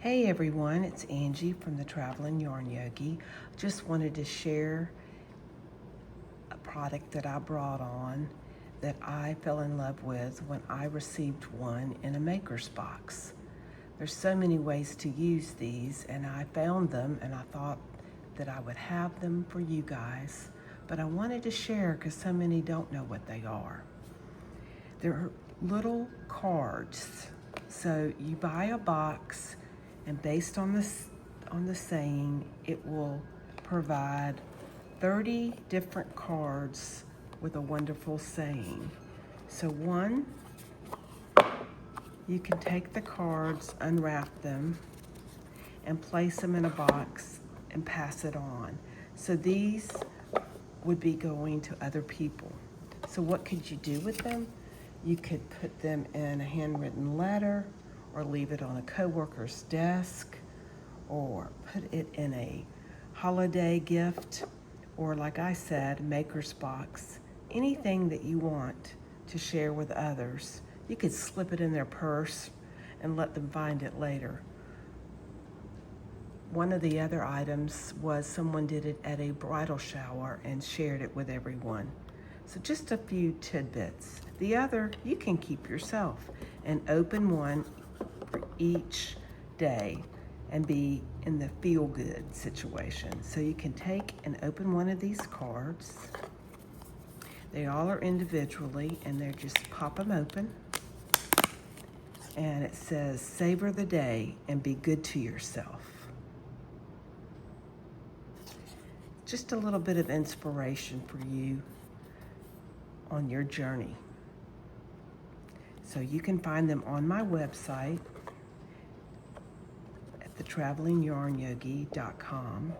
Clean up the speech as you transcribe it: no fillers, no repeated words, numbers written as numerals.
Hey everyone, it's Angie from the Traveling Yarn Yogi. Just wanted to share a product that I brought on that I fell in love with when I received one in a maker's box. There's so many ways to use these, and I found them and I thought that I would have them for you guys, but I wanted to share because so many don't know what they are. They're little cards. So you buy a box, and based on the saying, it will provide 30 different cards with a wonderful saying. So one, you can take the cards, unwrap them, and place them in a box and pass it on. So these would be going to other people. So what could you do with them? You could put them in a handwritten letter, or leave it on a coworker's desk, or put it in a holiday gift, or like I said, maker's box. Anything that you want to share with others. You could slip it in their purse and let them find it later. One of the other items was someone did it at a bridal shower and shared it with everyone. So just a few tidbits. The other, you can keep yourself and open one for each day and be in the feel-good situation. So you can take and open one of these cards. They all are individually, and they're just pop them open. And it says, savor the day and be good to yourself. Just a little bit of inspiration for you on your journey. So you can find them on my website at thetravelingyarnyogi.com.